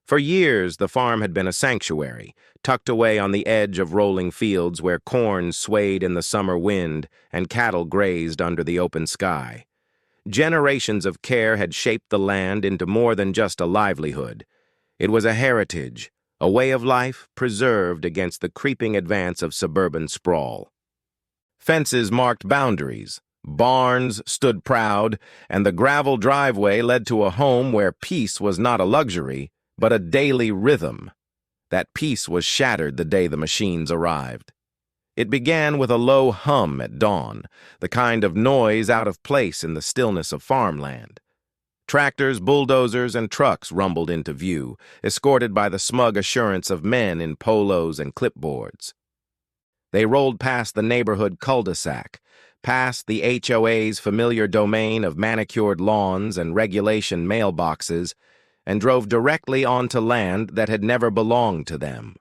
For years, the farm had been a sanctuary, tucked away on the edge of rolling fields where corn swayed in the summer wind and cattle grazed under the open sky. Generations of care had shaped the land into more than just a livelihood. It was a heritage, a way of life preserved against the creeping advance of suburban sprawl. Fences marked boundaries, barns stood proud, and the gravel driveway led to a home where peace was not a luxury, but a daily rhythm. That peace was shattered the day the machines arrived. It began with a low hum at dawn, the kind of noise out of place in the stillness of farmland. Tractors, bulldozers, and trucks rumbled into view, escorted by the smug assurance of men in polos and clipboards. They rolled past the neighborhood cul-de-sac, past the HOA's familiar domain of manicured lawns and regulation mailboxes, and drove directly onto land that had never belonged to them.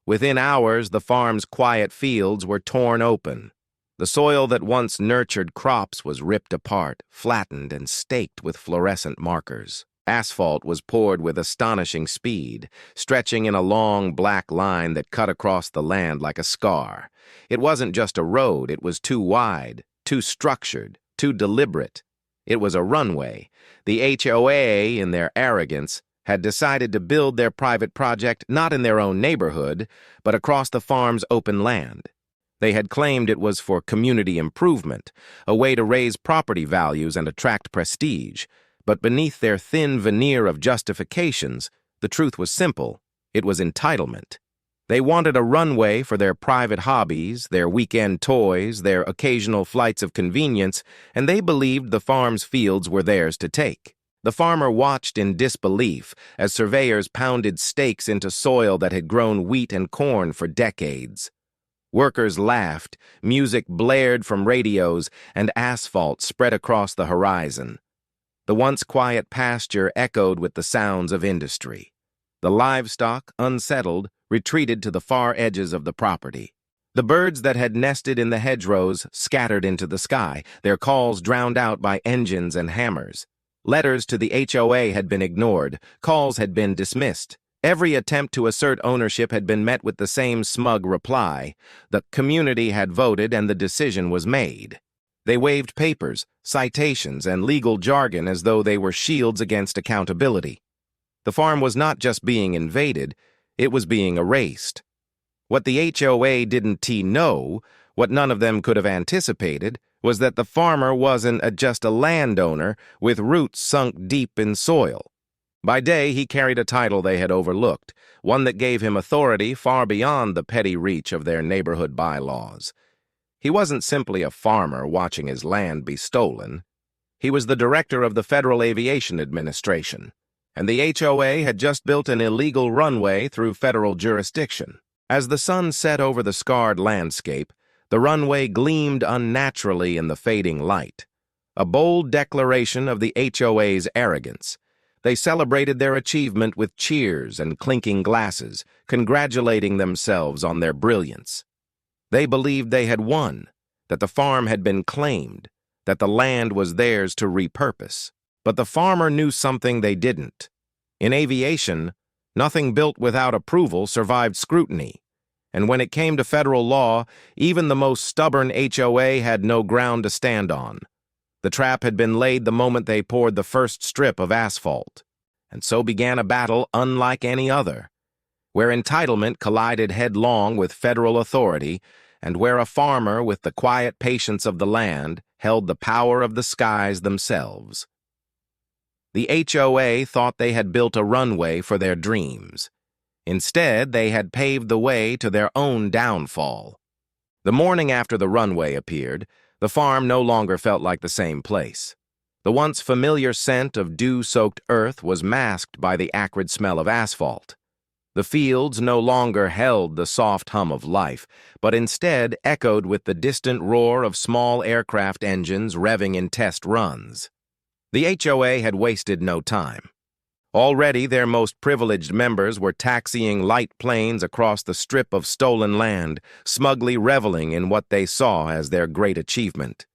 Within hours, the farm's quiet fields were torn open. The soil that once nurtured crops was ripped apart, flattened, and staked with fluorescent markers. Asphalt was poured with astonishing speed, stretching in a long black line that cut across the land like a scar. It wasn't just a road, it was too wide, too structured, too deliberate. It was a runway. The HOA, in their arrogance, had decided to build their private project not in their own neighborhood, but across the farm's open land. They had claimed it was for community improvement, a way to raise property values and attract prestige. But beneath their thin veneer of justifications, the truth was simple. It was entitlement. They wanted a runway for their private hobbies, their weekend toys, their occasional flights of convenience, and they believed the farm's fields were theirs to take. The farmer watched in disbelief as surveyors pounded stakes into soil that had grown wheat and corn for decades. Workers laughed, music blared from radios, and asphalt spread across the horizon. The once quiet pasture echoed with the sounds of industry. The livestock, unsettled, retreated to the far edges of the property. The birds that had nested in the hedgerows scattered into the sky, their calls drowned out by engines and hammers. Letters to the HOA had been ignored, calls had been dismissed. Every attempt to assert ownership had been met with the same smug reply. The community had voted and the decision was made. They waved papers, citations, and legal jargon as though they were shields against accountability. The farm was not just being invaded, it was being erased. What the HOA didn't know, what none of them could have anticipated, was that the farmer wasn't just a landowner with roots sunk deep in soil. By day, he carried a title they had overlooked, one that gave him authority far beyond the petty reach of their neighborhood bylaws. He wasn't simply a farmer watching his land be stolen. He was the director of the Federal Aviation Administration, and the HOA had just built an illegal runway through federal jurisdiction. As the sun set over the scarred landscape, the runway gleamed unnaturally in the fading light, a bold declaration of the HOA's arrogance. They celebrated their achievement with cheers and clinking glasses, congratulating themselves on their brilliance. They believed they had won, that the farm had been claimed, that the land was theirs to repurpose. But the farmer knew something they didn't. In aviation, nothing built without approval survived scrutiny. And when it came to federal law, even the most stubborn HOA had no ground to stand on. The trap had been laid the moment they poured the first strip of asphalt. And so began a battle unlike any other, where entitlement collided headlong with federal authority, and where a farmer with the quiet patience of the land held the power of the skies themselves. The HOA thought they had built a runway for their dreams. Instead, they had paved the way to their own downfall. The morning after the runway appeared, the farm no longer felt like the same place. The once familiar scent of dew-soaked earth was masked by the acrid smell of asphalt. The fields no longer held the soft hum of life, but instead echoed with the distant roar of small aircraft engines revving in test runs. The HOA had wasted no time. Already their most privileged members were taxiing light planes across the strip of stolen land, smugly reveling in what they saw as their great achievement.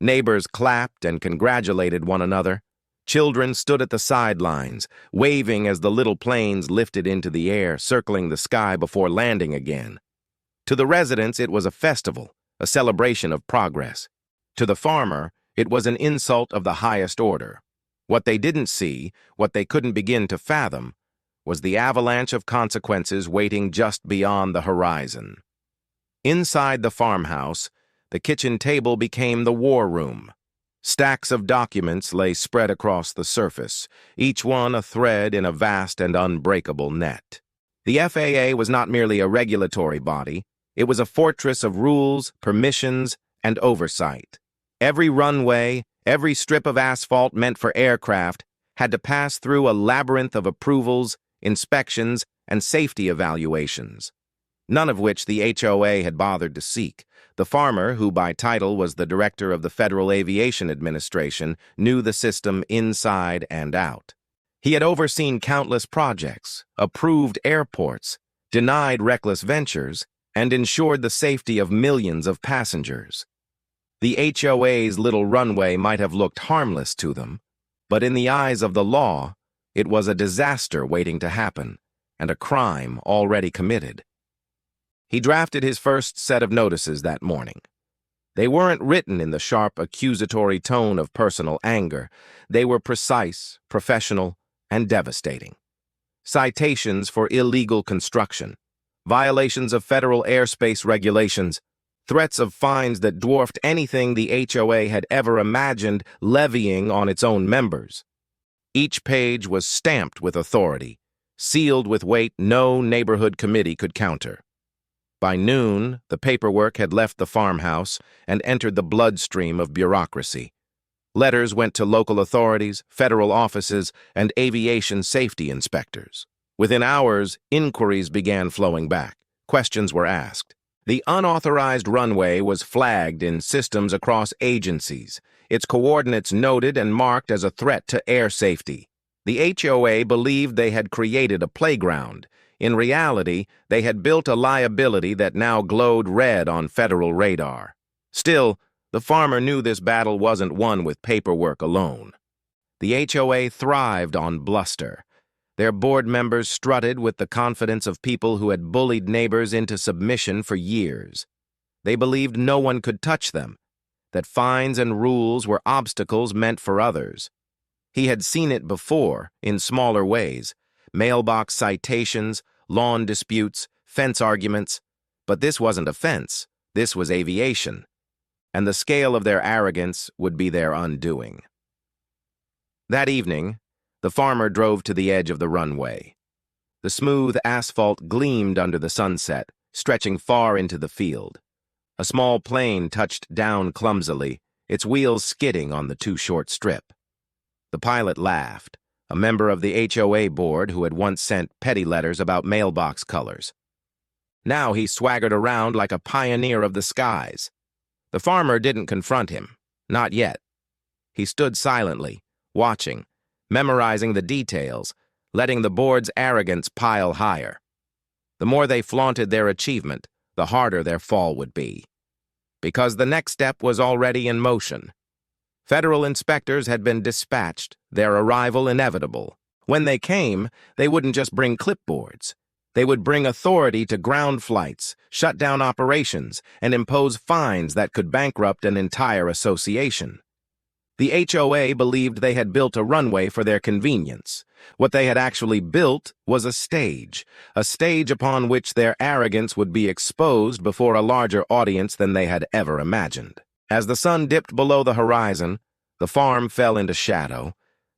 Neighbors clapped and congratulated one another. Children stood at the sidelines, waving as the little planes lifted into the air, circling the sky before landing again. To the residents, it was a festival, a celebration of progress. To the farmer, it was an insult of the highest order. What they didn't see, what they couldn't begin to fathom, was the avalanche of consequences waiting just beyond the horizon. Inside the farmhouse, the kitchen table became the war room. Stacks of documents lay spread across the surface, each one a thread in a vast and unbreakable net. The FAA was not merely a regulatory body, it was a fortress of rules, permissions, and oversight. Every runway, every strip of asphalt meant for aircraft had to pass through a labyrinth of approvals, inspections, and safety evaluations, none of which the HOA had bothered to seek. The farmer, who by title was the director of the Federal Aviation Administration, knew the system inside and out. He had overseen countless projects, approved airports, denied reckless ventures, and ensured the safety of millions of passengers. The HOA's little runway might have looked harmless to them, but in the eyes of the law, it was a disaster waiting to happen, and a crime already committed. He drafted his first set of notices that morning. They weren't written in the sharp, accusatory tone of personal anger. They were precise, professional, and devastating. Citations for illegal construction, violations of federal airspace regulations, threats of fines that dwarfed anything the HOA had ever imagined levying on its own members. Each page was stamped with authority, sealed with weight no neighborhood committee could counter. By noon, the paperwork had left the farmhouse and entered the bloodstream of bureaucracy. Letters went to local authorities, federal offices, and aviation safety inspectors. Within hours, inquiries began flowing back. Questions were asked. The unauthorized runway was flagged in systems across agencies, its coordinates noted and marked as a threat to air safety. The HOA believed they had created a playground. In reality, they had built a liability that now glowed red on federal radar. Still, the farmer knew this battle wasn't won with paperwork alone. The HOA thrived on bluster. Their board members strutted with the confidence of people who had bullied neighbors into submission for years. They believed no one could touch them, that fines and rules were obstacles meant for others. He had seen it before, in smaller ways, mailbox citations, lawn disputes, fence arguments, but this wasn't a fence, this was aviation, and the scale of their arrogance would be their undoing. That evening, the farmer drove to the edge of the runway. The smooth asphalt gleamed under the sunset, stretching far into the field. A small plane touched down clumsily, its wheels skidding on the too short strip. The pilot laughed, a member of the HOA board who had once sent petty letters about mailbox colors. Now he swaggered around like a pioneer of the skies. The farmer didn't confront him, not yet. He stood silently, watching, memorizing the details, letting the board's arrogance pile higher. The more they flaunted their achievement, the harder their fall would be. Because the next step was already in motion. Federal inspectors had been dispatched, their arrival inevitable. When they came, they wouldn't just bring clipboards. They would bring authority to ground flights, shut down operations, and impose fines that could bankrupt an entire association. The HOA believed they had built a runway for their convenience. What they had actually built was a stage upon which their arrogance would be exposed before a larger audience than they had ever imagined. As the sun dipped below the horizon, the farm fell into shadow,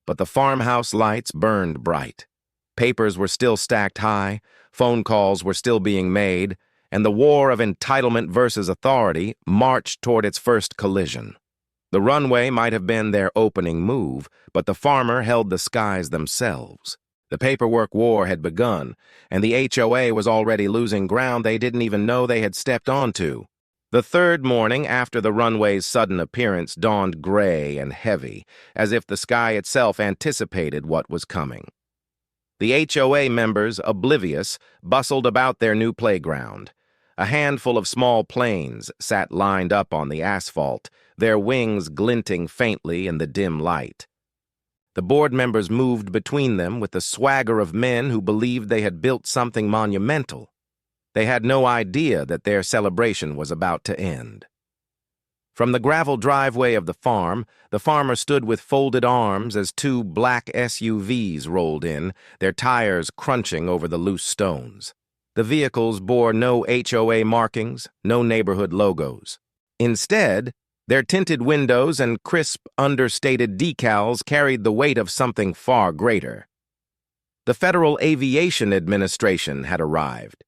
but the farmhouse lights burned bright. Papers were still stacked high, phone calls were still being made, and the war of entitlement versus authority marched toward its first collision. The runway might have been their opening move, but the farmer held the skies themselves. The paperwork war had begun, and the HOA was already losing ground they didn't even know they had stepped onto. The third morning after the runway's sudden appearance dawned gray and heavy, as if the sky itself anticipated what was coming. The HOA members, oblivious, bustled about their new playground. A handful of small planes sat lined up on the asphalt, their wings glinting faintly in the dim light. The board members moved between them with the swagger of men who believed they had built something monumental. They had no idea that their celebration was about to end. From the gravel driveway of the farmer stood with folded arms as two black SUVs rolled in, their tires crunching over the loose stones. The vehicles bore no HOA markings, no neighborhood logos. Instead, their tinted windows and crisp, understated decals carried the weight of something far greater. The Federal Aviation Administration had arrived.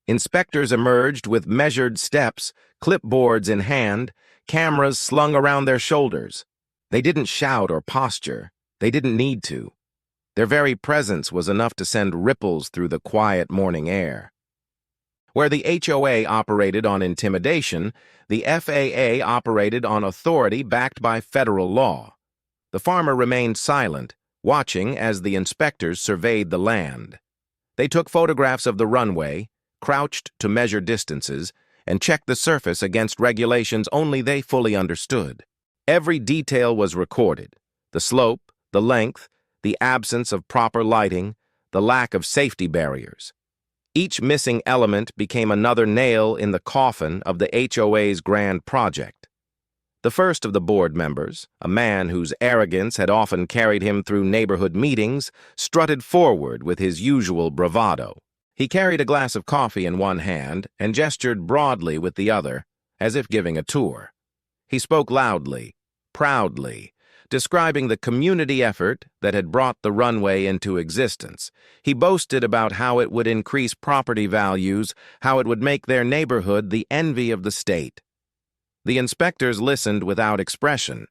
Inspectors emerged with measured steps, clipboards in hand, cameras slung around their shoulders. They didn't shout or posture. They didn't need to. Their very presence was enough to send ripples through the quiet morning air. Where the HOA operated on intimidation, the FAA operated on authority backed by federal law. The farmer remained silent, watching as the inspectors surveyed the land. They took photographs of the runway, crouched to measure distances, and checked the surface against regulations only they fully understood. Every detail was recorded: the slope, the length, the absence of proper lighting, the lack of safety barriers. Each missing element became another nail in the coffin of the HOA's grand project. The first of the board members, a man whose arrogance had often carried him through neighborhood meetings, strutted forward with his usual bravado. He carried a glass of coffee in one hand and gestured broadly with the other, as if giving a tour. He spoke loudly, proudly, describing the community effort that had brought the runway into existence. He boasted about how it would increase property values, how it would make their neighborhood the envy of the state. The inspectors listened without expression.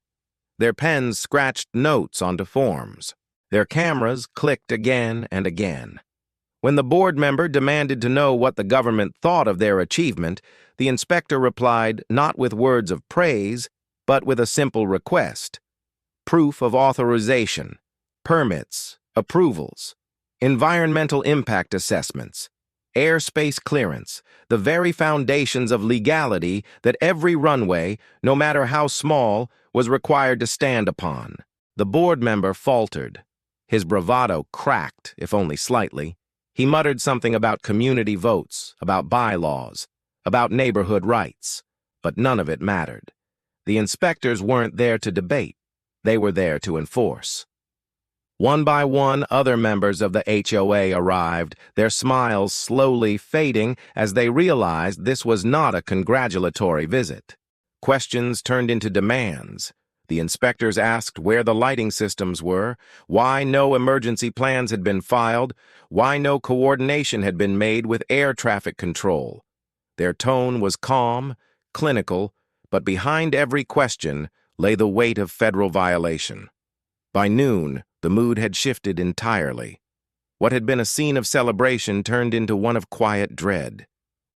Their pens scratched notes onto forms. Their cameras clicked again and again. When the board member demanded to know what the government thought of their achievement, the inspector replied not with words of praise, but with a simple request: proof of authorization, permits, approvals, environmental impact assessments, airspace clearance, the very foundations of legality that every runway, no matter how small, was required to stand upon. The board member faltered. His bravado cracked, if only slightly. He muttered something about community votes, about bylaws, about neighborhood rights, but none of it mattered. The inspectors weren't there to debate. They were there to enforce. One by one, other members of the HOA arrived, their smiles slowly fading as they realized this was not a congratulatory visit. Questions turned into demands. The inspectors asked where the lighting systems were, why no emergency plans had been filed, why no coordination had been made with air traffic control. Their tone was calm, clinical, but behind every question lay the weight of federal violation. By noon, the mood had shifted entirely. What had been a scene of celebration turned into one of quiet dread.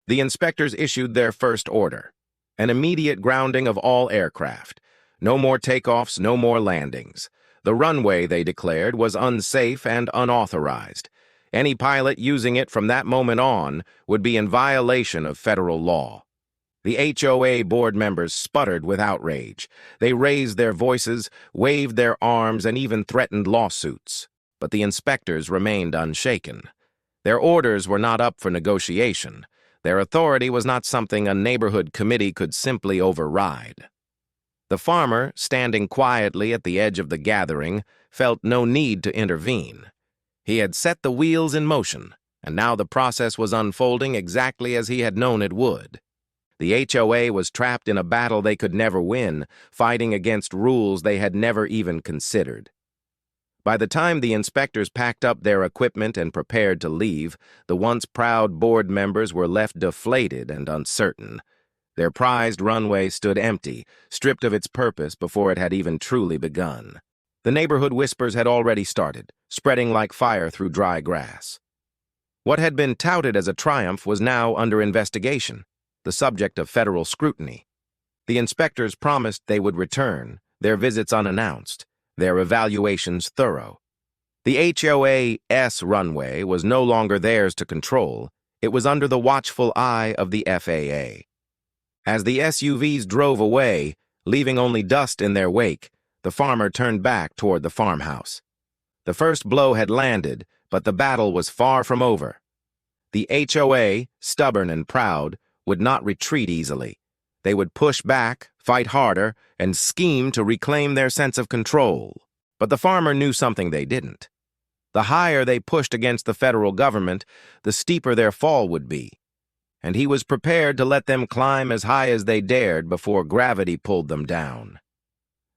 The inspectors issued their first order: an immediate grounding of all aircraft. No more takeoffs, no more landings. The runway, they declared, was unsafe and unauthorized. Any pilot using it from that moment on would be in violation of federal law. The HOA board members sputtered with outrage. They raised their voices, waved their arms, and even threatened lawsuits. But the inspectors remained unshaken. Their orders were not up for negotiation. Their authority was not something a neighborhood committee could simply override. The farmer, standing quietly at the edge of the gathering, felt no need to intervene. He had set the wheels in motion, and now the process was unfolding exactly as he had known it would. The HOA was trapped in a battle they could never win, fighting against rules they had never even considered. By the time the inspectors packed up their equipment and prepared to leave, the once proud board members were left deflated and uncertain. Their prized runway stood empty, stripped of its purpose before it had even truly begun. The neighborhood whispers had already started, spreading like fire through dry grass. What had been touted as a triumph was now under investigation, the subject of federal scrutiny. The inspectors promised they would return, their visits unannounced, their evaluations thorough. The HOA's runway was no longer theirs to control. It was under the watchful eye of the FAA. As the SUVs drove away, leaving only dust in their wake, The farmer turned back toward the farmhouse. The first blow had landed, but the battle was far from over. The HOA, stubborn and proud, would not retreat easily. They would push back, fight harder, and scheme to reclaim their sense of control. But the farmer knew something they didn't. The higher they pushed against the federal government, the steeper their fall would be. And he was prepared to let them climb as high as they dared before gravity pulled them down.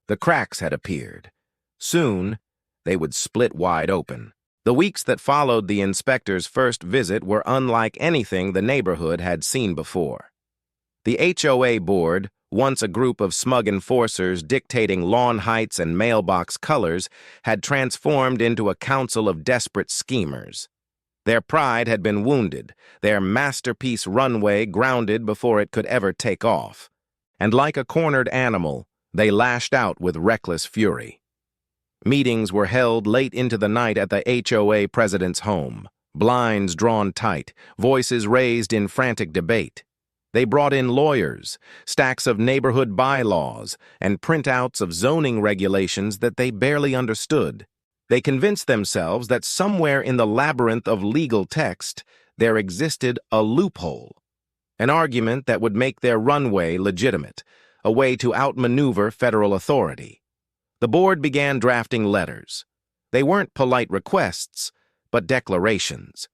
The cracks had appeared. Soon, they would split wide open. The weeks that followed the inspector's first visit were unlike anything the neighborhood had seen before. The HOA board, once a group of smug enforcers dictating lawn heights and mailbox colors, had transformed into a council of desperate schemers. Their pride had been wounded, their masterpiece Runway grounded before it could ever take off. And like a cornered animal, they lashed out with reckless fury. Meetings were held late into the night at the HOA president's home, blinds drawn tight, voices raised in frantic debate. They brought in lawyers, stacks of neighborhood bylaws, and printouts of zoning regulations that they barely understood. They convinced themselves that somewhere in the labyrinth of legal text there existed a loophole, an argument that would make their runway legitimate, a way to outmaneuver federal authority. The board began drafting letters. They weren't polite requests, but declarations.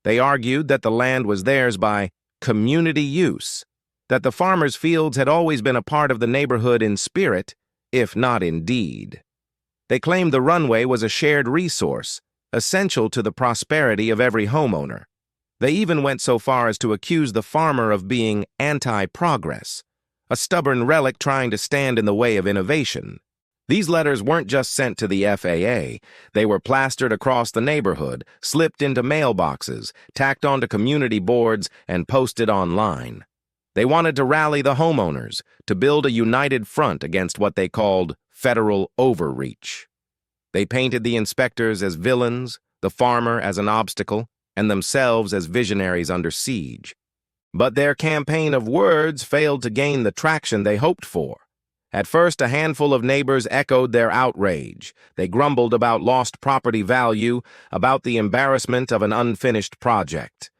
They argued that the land was theirs by community use, that the farmers' fields had always been a part of the neighborhood in spirit, if not in deed. They claimed the runway was a shared resource, essential to the prosperity of every homeowner. They even went so far as to accuse the farmer of being anti-progress, a stubborn relic trying to stand in the way of innovation. These letters weren't just sent to the FAA. They were plastered across the neighborhood, slipped into mailboxes, tacked onto community boards, and posted online. They wanted to rally the homeowners, to build a united front against what they called federal overreach. They painted the inspectors as villains, the farmer as an obstacle, and themselves as visionaries under siege. But their campaign of words failed to gain the traction they hoped for. At first, a handful of neighbors echoed their outrage. They grumbled about lost property value, about the embarrassment of an unfinished project.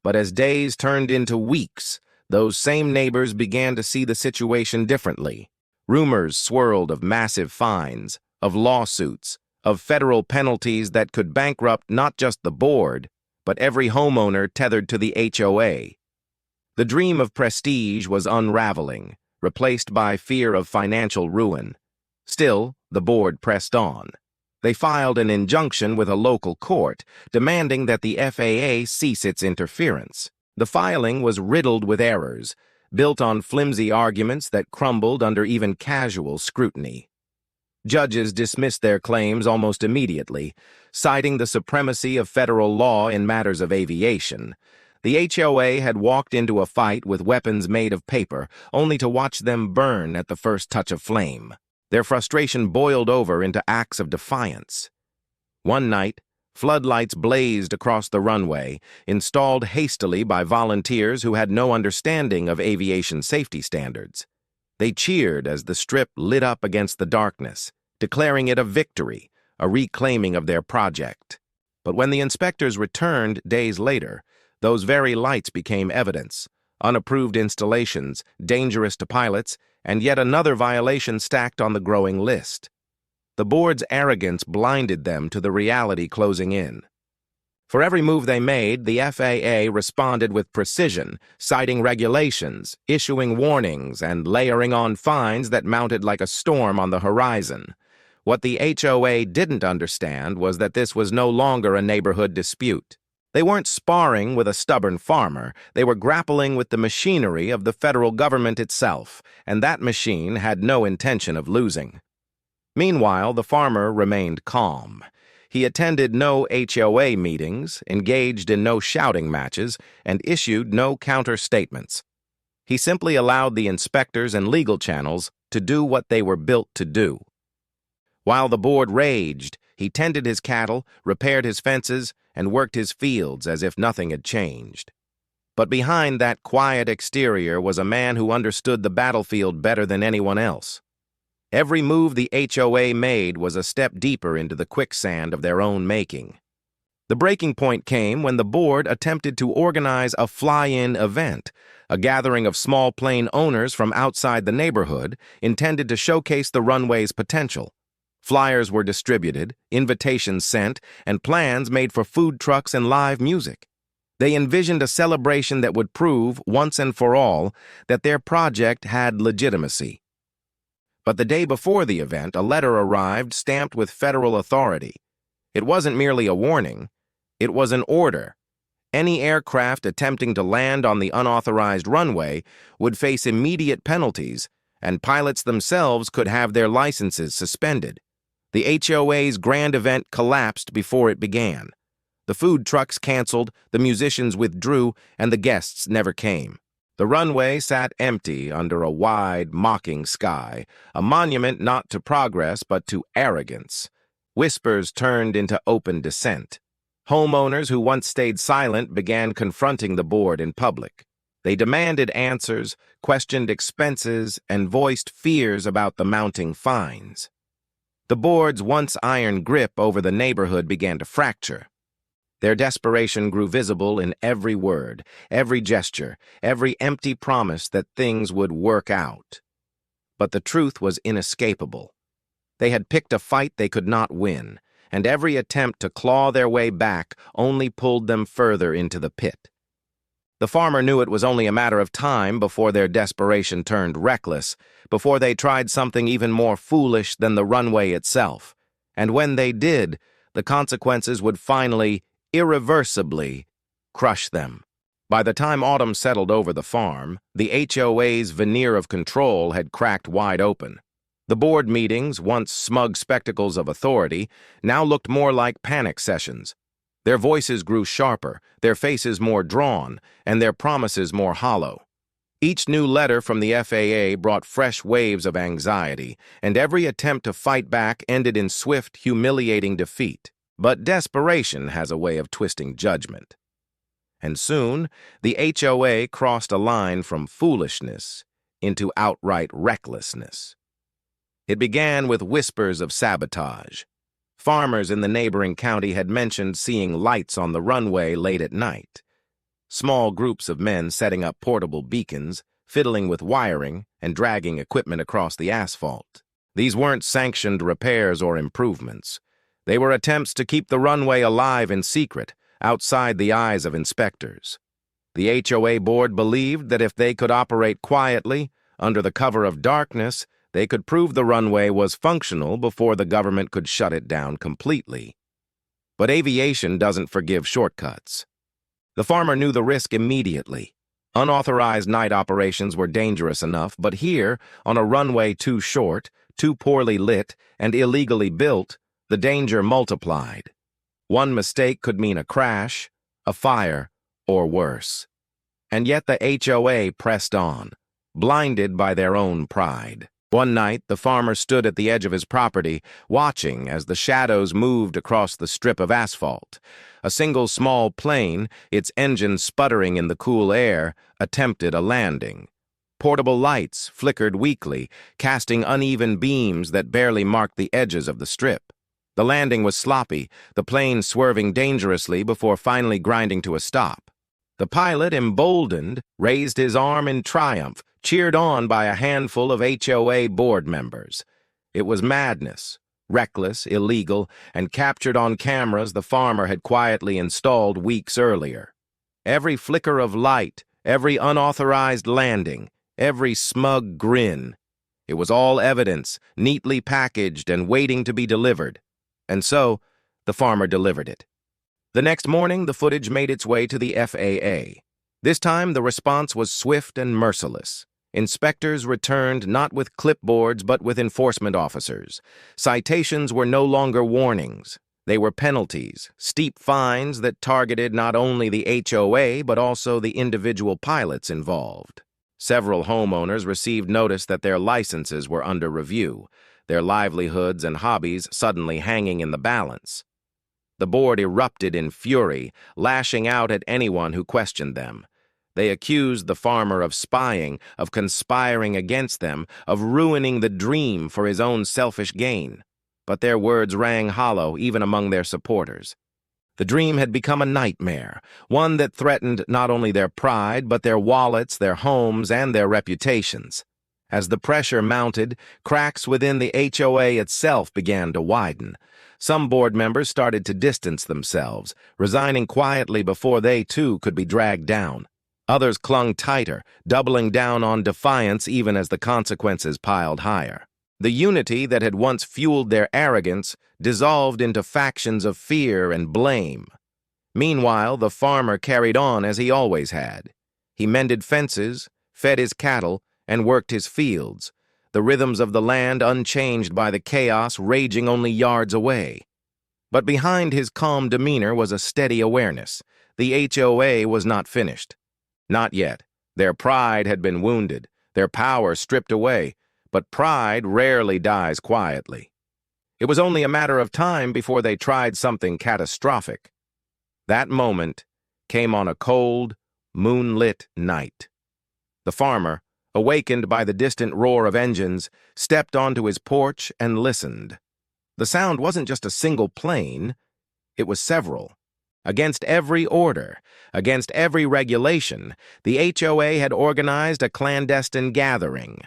But as days turned into weeks, those same neighbors began to see the situation differently. Rumors swirled of massive fines, of lawsuits, of federal penalties that could bankrupt not just the board, but every homeowner tethered to the HOA. The dream of prestige was unraveling, replaced by fear of financial ruin. Still, the board pressed on. They filed an injunction with a local court, demanding that the FAA cease its interference. The filing was riddled with errors, built on flimsy arguments that crumbled under even casual scrutiny. Judges dismissed their claims almost immediately, citing the supremacy of federal law in matters of aviation. The HOA had walked into a fight with weapons made of paper, only to watch them burn at the first touch of flame. Their frustration boiled over into acts of defiance. One night, floodlights blazed across the runway, installed hastily by volunteers who had no understanding of aviation safety standards. They cheered as the strip lit up against the darkness, declaring it a victory, a reclaiming of their project. But when the inspectors returned days later, those very lights became evidence: unapproved installations, dangerous to pilots, and yet another violation stacked on the growing list. The board's arrogance blinded them to the reality closing in. For every move they made, the FAA responded with precision, citing regulations, issuing warnings, and layering on fines that mounted like a storm on the horizon. What the HOA didn't understand was that this was no longer a neighborhood dispute. They weren't sparring with a stubborn farmer. They were grappling with the machinery of the federal government itself, and that machine had no intention of losing. Meanwhile, the farmer remained calm. He attended no HOA meetings, engaged in no shouting matches, and issued no counter-statements. He simply allowed the inspectors and legal channels to do what they were built to do. While the board raged, he tended his cattle, repaired his fences, and worked his fields as if nothing had changed. But behind that quiet exterior was a man who understood the battlefield better than anyone else. Every move the HOA made was a step deeper into the quicksand of their own making. The breaking point came when the board attempted to organize a fly-in event, a gathering of small plane owners from outside the neighborhood intended to showcase the runway's potential. Flyers were distributed, invitations sent, and plans made for food trucks and live music. They envisioned a celebration that would prove, once and for all, that their project had legitimacy. But the day before the event, a letter arrived stamped with federal authority. It wasn't merely a warning. It was an order. Any aircraft attempting to land on the unauthorized runway would face immediate penalties, and pilots themselves could have their licenses suspended. The HOA's grand event collapsed before it began. The food trucks canceled, the musicians withdrew, and the guests never came. The runway sat empty under a wide, mocking sky, a monument not to progress but to arrogance. Whispers turned into open dissent. Homeowners who once stayed silent began confronting the board in public. They demanded answers, questioned expenses, and voiced fears about the mounting fines. The board's once iron grip over the neighborhood began to fracture. Their desperation grew visible in every word, every gesture, every empty promise that things would work out. But the truth was inescapable. They had picked a fight they could not win, and every attempt to claw their way back only pulled them further into the pit. The farmer knew it was only a matter of time before their desperation turned reckless, before they tried something even more foolish than the runway itself. And when they did, the consequences would finally, irreversibly, crush them. By the time autumn settled over the farm, the HOA's veneer of control had cracked wide open. The board meetings, once smug spectacles of authority, now looked more like panic sessions. Their voices grew sharper, their faces more drawn, and their promises more hollow. Each new letter from the FAA brought fresh waves of anxiety, and every attempt to fight back ended in swift, humiliating defeat. But desperation has a way of twisting judgment. And soon, the HOA crossed a line from foolishness into outright recklessness. It began with whispers of sabotage. Farmers in the neighboring county had mentioned seeing lights on the runway late at night. Small groups of men setting up portable beacons, fiddling with wiring, and dragging equipment across the asphalt. These weren't sanctioned repairs or improvements. They were attempts to keep the runway alive in secret, outside the eyes of inspectors. The HOA board believed that if they could operate quietly, under the cover of darkness, they could prove the runway was functional before the government could shut it down completely. But aviation doesn't forgive shortcuts. The farmer knew the risk immediately. Unauthorized night operations were dangerous enough, but here, on a runway too short, too poorly lit, and illegally built, the danger multiplied. One mistake could mean a crash, a fire, or worse. And yet the HOA pressed on, blinded by their own pride. One night, the farmer stood at the edge of his property, watching as the shadows moved across the strip of asphalt. A single small plane, its engine sputtering in the cool air, attempted a landing. Portable lights flickered weakly, casting uneven beams that barely marked the edges of the strip. The landing was sloppy, the plane swerving dangerously before finally grinding to a stop. The pilot, emboldened, raised his arm in triumph, cheered on by a handful of HOA board members. It was madness, reckless, illegal, and captured on cameras the farmer had quietly installed weeks earlier. Every flicker of light, every unauthorized landing, every smug grin. It was all evidence, neatly packaged and waiting to be delivered. And so, the farmer delivered it. The next morning, the footage made its way to the FAA. This time, the response was swift and merciless. Inspectors returned not with clipboards but with enforcement officers. Citations were no longer warnings. They were penalties, steep fines that targeted not only the HOA but also the individual pilots involved. Several homeowners received notice that their licenses were under review, their livelihoods and hobbies suddenly hanging in the balance. The board erupted in fury, lashing out at anyone who questioned them. They accused the farmer of spying, of conspiring against them, of ruining the dream for his own selfish gain. But their words rang hollow even among their supporters. The dream had become a nightmare, one that threatened not only their pride, but their wallets, their homes, and their reputations. As the pressure mounted, cracks within the HOA itself began to widen. Some board members started to distance themselves, resigning quietly before they, too, could be dragged down. Others clung tighter, doubling down on defiance even as the consequences piled higher. The unity that had once fueled their arrogance dissolved into factions of fear and blame. Meanwhile, the farmer carried on as he always had. He mended fences, fed his cattle, and worked his fields, the rhythms of the land unchanged by the chaos raging only yards away. But behind his calm demeanor was a steady awareness. The HOA was not finished. Not yet. Their pride had been wounded, their power stripped away, but pride rarely dies quietly. It was only a matter of time before they tried something catastrophic. That moment came on a cold, moonlit night. The farmer, awakened by the distant roar of engines, stepped onto his porch and listened. The sound wasn't just a single plane, it was several. Against every order, against every regulation, the HOA had organized a clandestine gathering.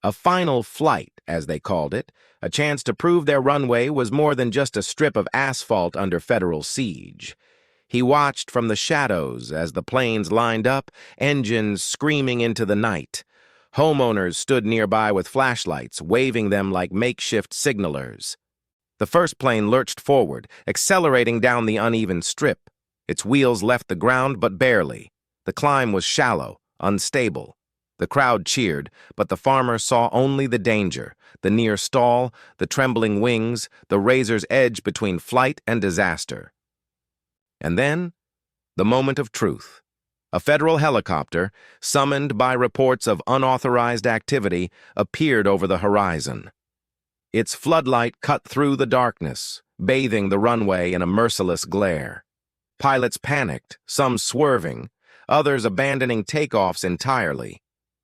A final flight, as they called it, a chance to prove their runway was more than just a strip of asphalt under federal siege. He watched from the shadows as the planes lined up, engines screaming into the night. Homeowners stood nearby with flashlights, waving them like makeshift signalers. The first plane lurched forward, accelerating down the uneven strip. Its wheels left the ground but barely. The climb was shallow, unstable. The crowd cheered, but the farmer saw only the danger, the near stall, the trembling wings, the razor's edge between flight and disaster. And then, the moment of truth. A federal helicopter, summoned by reports of unauthorized activity, appeared over the horizon. Its floodlight cut through the darkness, bathing the runway in a merciless glare. Pilots panicked, some swerving, others abandoning takeoffs entirely.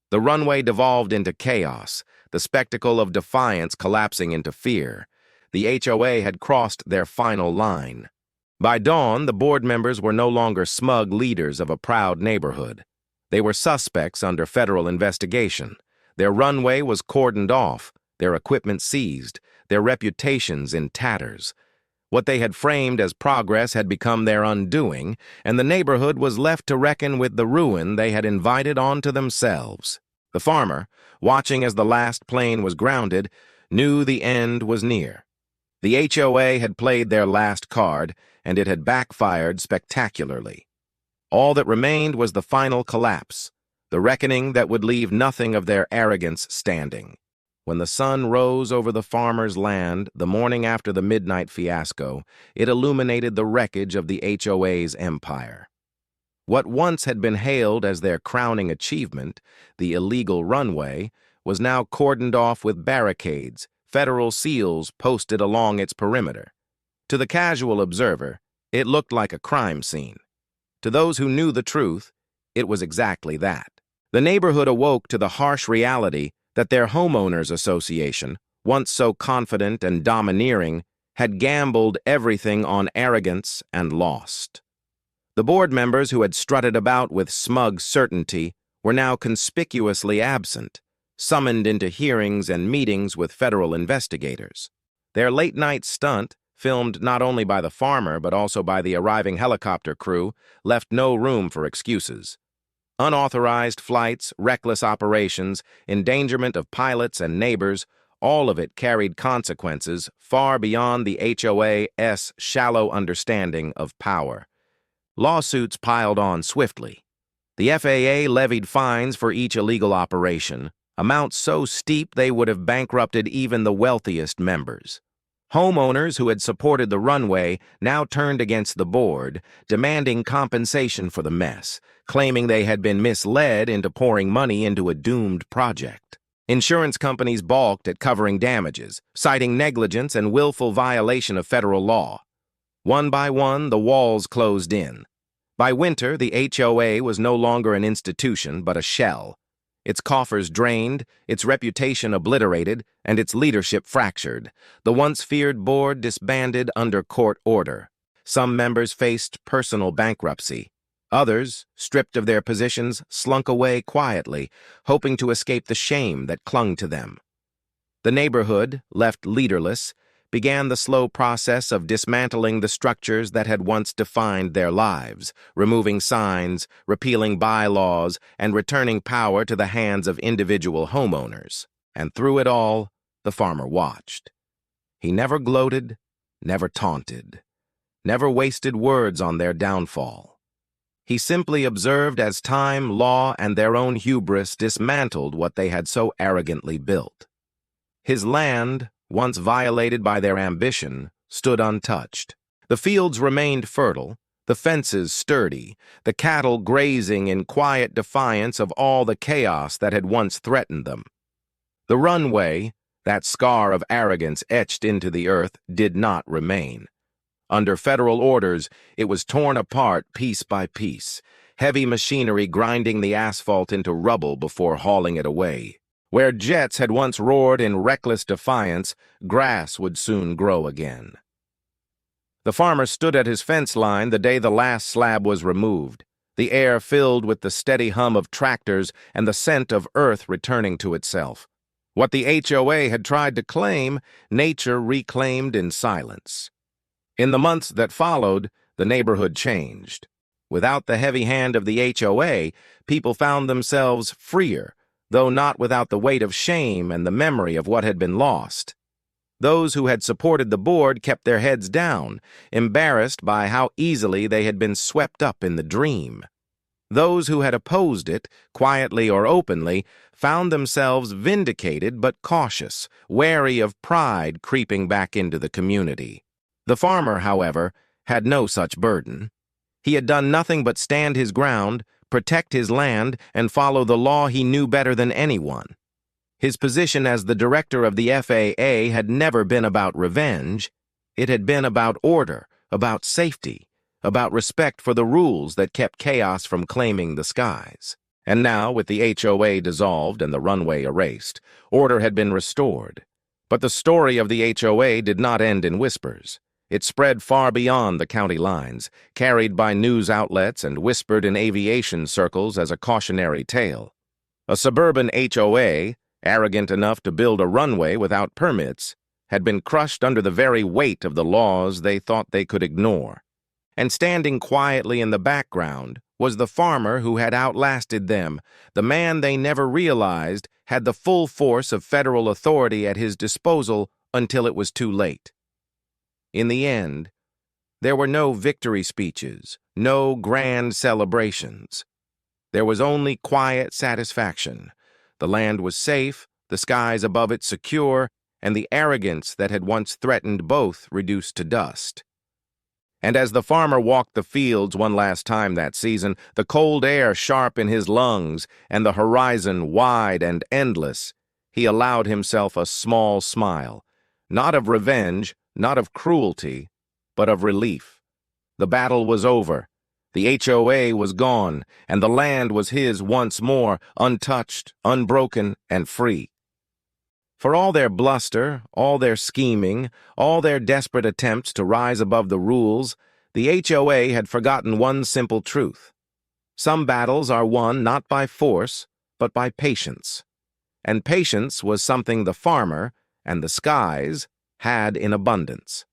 The runway devolved into chaos, the spectacle of defiance collapsing into fear. The HOA had crossed their final line. By dawn, the board members were no longer smug leaders of a proud neighborhood. They were suspects under federal investigation. Their runway was cordoned off, their equipment seized, their reputations in tatters. What they had framed as progress had become their undoing, and the neighborhood was left to reckon with the ruin they had invited onto themselves. The farmer, watching as the last plane was grounded, knew the end was near. The HOA had played their last card, and it had backfired spectacularly. All that remained was the final collapse, the reckoning that would leave nothing of their arrogance standing. When the sun rose over the farmer's land the morning after the midnight fiasco, it illuminated the wreckage of the HOA's empire. What once had been hailed as their crowning achievement, the illegal runway, was now cordoned off with barricades, federal seals posted along its perimeter. To the casual observer, it looked like a crime scene. To those who knew the truth, it was exactly that. The neighborhood awoke to the harsh reality that their homeowners association, once so confident and domineering, had gambled everything on arrogance and lost. The board members who had strutted about with smug certainty were now conspicuously absent, summoned into hearings and meetings with federal investigators. Their late-night stunt, filmed not only by the farmer but also by the arriving helicopter crew, left no room for excuses. Unauthorized flights, reckless operations, endangerment of pilots and neighbors, all of it carried consequences far beyond the HOA's shallow understanding of power. Lawsuits piled on swiftly. The FAA levied fines for each illegal operation, amounts so steep they would have bankrupted even the wealthiest members. Homeowners who had supported the runway now turned against the board, demanding compensation for the mess, claiming they had been misled into pouring money into a doomed project. Insurance companies balked at covering damages, citing negligence and willful violation of federal law. One by one, the walls closed in. By winter, the HOA was no longer an institution, but a shell. Its coffers drained, its reputation obliterated, and its leadership fractured. The once feared board disbanded under court order. Some members faced personal bankruptcy. Others, stripped of their positions, slunk away quietly, hoping to escape the shame that clung to them. The neighborhood, left leaderless, began the slow process of dismantling the structures that had once defined their lives, removing signs, repealing bylaws, and returning power to the hands of individual homeowners. And through it all, the farmer watched. He never gloated, never taunted, never wasted words on their downfall. He simply observed as time, law, and their own hubris dismantled what they had so arrogantly built. His land, once violated by their ambition, stood untouched. The fields remained fertile, the fences sturdy, the cattle grazing in quiet defiance of all the chaos that had once threatened them. The runway, that scar of arrogance etched into the earth, did not remain. Under federal orders, it was torn apart piece by piece, heavy machinery grinding the asphalt into rubble before hauling it away. Where jets had once roared in reckless defiance, grass would soon grow again. The farmer stood at his fence line the day the last slab was removed, the air filled with the steady hum of tractors and the scent of earth returning to itself. What the HOA had tried to claim, nature reclaimed in silence. In the months that followed, the neighborhood changed. Without the heavy hand of the HOA, people found themselves freer, though not without the weight of shame and the memory of what had been lost. Those who had supported the board kept their heads down, embarrassed by how easily they had been swept up in the dream. Those who had opposed it, quietly or openly, found themselves vindicated but cautious, wary of pride creeping back into the community. The farmer, however, had no such burden. He had done nothing but stand his ground, protect his land, and follow the law he knew better than anyone. His position as the director of the FAA had never been about revenge. It had been about order, about safety, about respect for the rules that kept chaos from claiming the skies. And now, with the HOA dissolved and the runway erased, order had been restored. But the story of the HOA did not end in whispers. It spread far beyond the county lines, carried by news outlets and whispered in aviation circles as a cautionary tale. A suburban HOA, arrogant enough to build a runway without permits, had been crushed under the very weight of the laws they thought they could ignore. And standing quietly in the background was the farmer who had outlasted them, the man they never realized had the full force of federal authority at his disposal until it was too late. In the end, there were no victory speeches, no grand celebrations. There was only quiet satisfaction. The land was safe, the skies above it secure, and the arrogance that had once threatened both reduced to dust. And as the farmer walked the fields one last time that season, the cold air sharp in his lungs and the horizon wide and endless, he allowed himself a small smile, not of revenge, not of cruelty, but of relief. The battle was over. The HOA was gone, and the land was his once more, untouched, unbroken, and free. For all their bluster, all their scheming, all their desperate attempts to rise above the rules, the HOA had forgotten one simple truth. Some battles are won not by force, but by patience. And patience was something the farmer and the skies had in abundance.